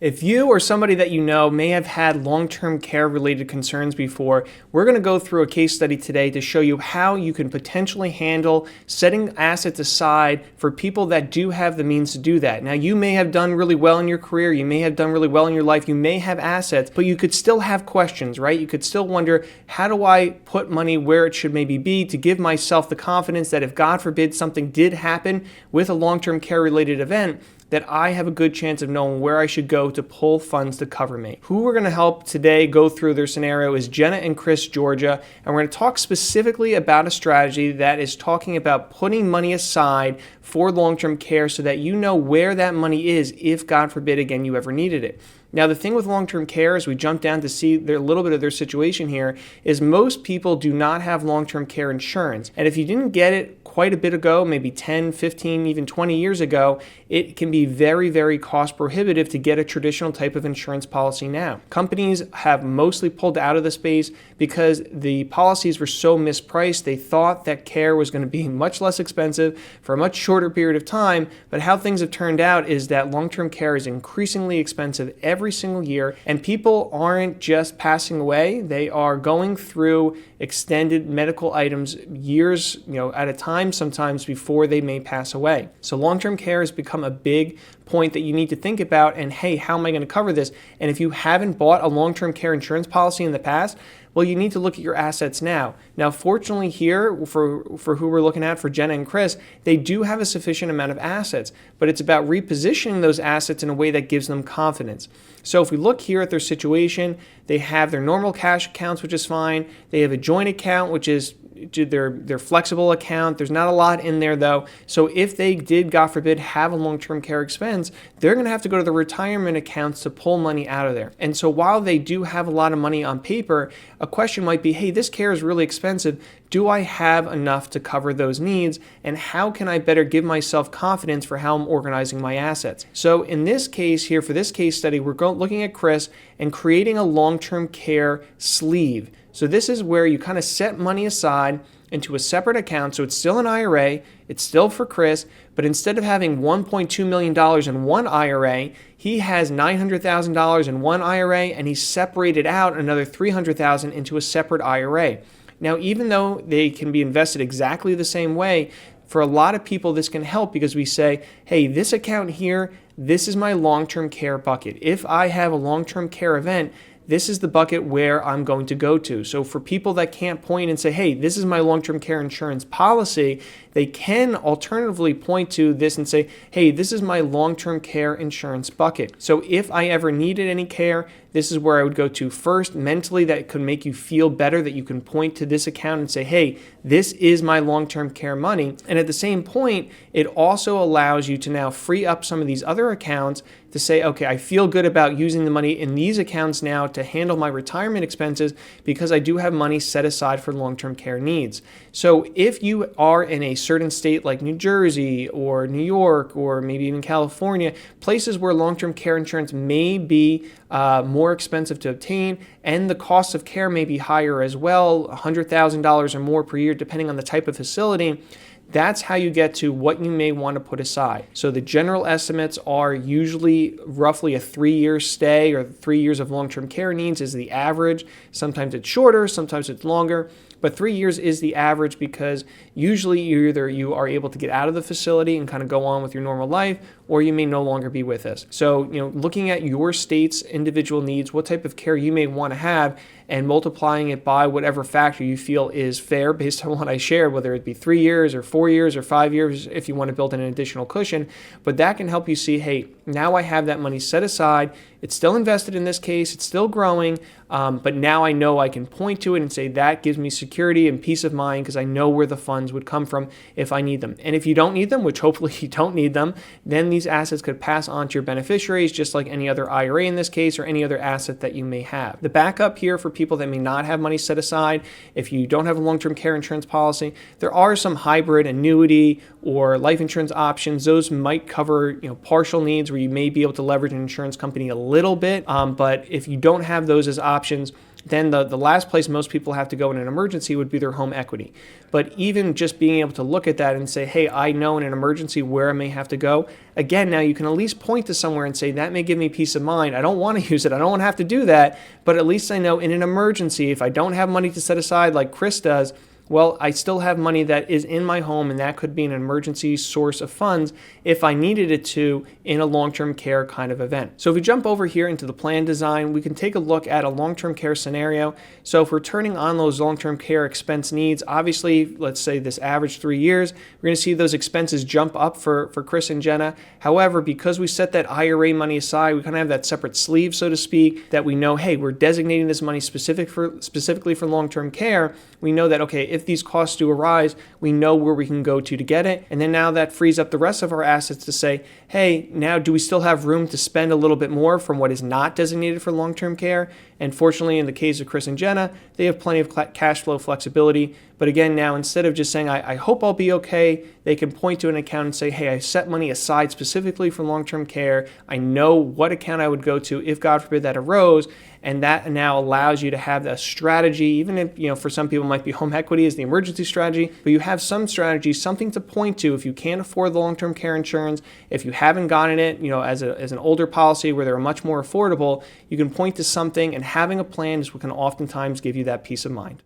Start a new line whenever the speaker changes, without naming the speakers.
If you or somebody that you know may have had long-term care related concerns before, we're going to go through a case study today to show you how you can potentially handle setting assets aside for people that do have the means to do that. Now, you may have done really well in your career, you may have done really well in your life, you may have assets, but you could still have questions, right? You could still wonder, how do I put money where it should maybe be to give myself the confidence that if God forbid something did happen with a long-term care related event, that I have a good chance of knowing where I should go to pull funds to cover me. Who we're going to help today go through their scenario is Jenna and Chris, Georgia, and we're going to talk specifically about a strategy that is talking about putting money aside for long-term care so that you know where that money is if, God forbid, again, you ever needed it. Now, the thing with long-term care, as we jump down to see a little bit of their situation here, is most people do not have long-term care insurance. And if you didn't get it quite a bit ago, maybe 10, 15, even 20 years ago, it can be very, very cost prohibitive to get a traditional type of insurance policy now. Companies have mostly pulled out of the space because the policies were so mispriced. They thought that care was going to be much less expensive for a much shorter period of time, but how things have turned out is that long-term care is increasingly expensive every single year, and people aren't just passing away, they are going through extended medical items years, at a time sometimes before they may pass away. So long-term care has become a big point that you need to think about, and hey, how am I going to cover this? And if you haven't bought a long-term care insurance policy in the past, well, you need to look at your assets now. Now, fortunately here, for who we're looking at, for Jenna and Chris, they do have a sufficient amount of assets, but it's about repositioning those assets in a way that gives them confidence. So if we look here at their situation, they have their normal cash accounts, which is fine. They have a joint account, which is their flexible account. There's not a lot in there though. So if they did, God forbid, have a long-term care expense, they're going to have to go to the retirement accounts to pull money out of there. And so while they do have a lot of money on paper, a question might be, hey, this care is really expensive. Do I have enough to cover those needs? And how can I better give myself confidence for how I'm organizing my assets? So in this case here, for this case study, we're looking at Chris and creating a long-term care sleeve. So this is where you kind of set money aside into a separate account. So it's still an IRA, it's still for Chris, but instead of having $1.2 million in one IRA, he has $900,000 in one IRA, and he's separated out another $300,000 into a separate IRA. Now, even though they can be invested exactly the same way, for a lot of people, this can help because we say, hey, this account here, this is my long-term care bucket. If I have a long-term care event, this is the bucket where I'm going to go to. So for people that can't point and say, hey, this is my long-term care insurance policy, they can alternatively point to this and say, hey, this is my long-term care insurance bucket. So if I ever needed any care, this is where I would go to first. Mentally, that could make you feel better that you can point to this account and say, hey, this is my long-term care money. And at the same point, it also allows you to now free up some of these other accounts to say, okay, I feel good about using the money in these accounts now to handle my retirement expenses because I do have money set aside for long-term care needs. So if you are in a certain state like New Jersey or New York or maybe even California, places where long-term care insurance may be more expensive to obtain, and the cost of care may be higher as well, $100,000 or more per year, depending on the type of facility, that's how you get to what you may want to put aside. So the general estimates are usually roughly a 3-year stay, or 3 years of long-term care needs is the average. Sometimes it's shorter, sometimes it's longer. But 3 years is the average because usually either you are able to get out of the facility and kind of go on with your normal life, or you may no longer be with us. So, looking at your state's individual needs, what type of care you may want to have, and multiplying it by whatever factor you feel is fair based on what I shared, whether it be 3 years or 4 years or 5 years if you want to build in an additional cushion. But that can help you see, hey, now I have that money set aside. It's still invested in this case. It's still growing. But now I know I can point to it and say that gives me security and peace of mind because I know where the funds would come from if I need them. And if you don't need them, which hopefully you don't need them, then these assets could pass on to your beneficiaries just like any other IRA in this case or any other asset that you may have. The backup here for people that may not have money set aside, if you don't have a long-term care insurance policy, there are some hybrid annuity or life insurance options. Those might cover partial needs where you may be able to leverage an insurance company a little bit. But if you don't have those as options, then the last place most people have to go in an emergency would be their home equity. But even just being able to look at that and say, hey, I know in an emergency where I may have to go, again, now you can at least point to somewhere and say, that may give me peace of mind. I don't want to use it. I don't want to have to do that. But at least I know in an emergency, if I don't have money to set aside like Chris does, well, I still have money that is in my home, and that could be an emergency source of funds if I needed it to in a long-term care kind of event. So if we jump over here into the plan design, we can take a look at a long-term care scenario. So if we're turning on those long-term care expense needs, obviously, let's say this average 3 years, we're going to see those expenses jump up for Chris and Jenna. However, because we set that IRA money aside, we kind of have that separate sleeve, so to speak, that we know, hey, we're designating this money specifically for long-term care. We know that, okay, if these costs do arise, we know where we can go to get it. And then now that frees up the rest of our assets to say, hey, now do we still have room to spend a little bit more from what is not designated for long-term care? And fortunately, in the case of Chris and Jenna, they have plenty of cash flow flexibility. But again, now instead of just saying, I hope I'll be okay, they can point to an account and say, hey, I set money aside specifically for long-term care. I know what account I would go to if, God forbid, that arose. And that now allows you to have a strategy, even if, for some people it might be home equity as the emergency strategy, but you have some strategy, something to point to if you can't afford the long-term care insurance, if you haven't gotten it, as an older policy where they're much more affordable, you can point to something, and having a plan is what can oftentimes give you that peace of mind.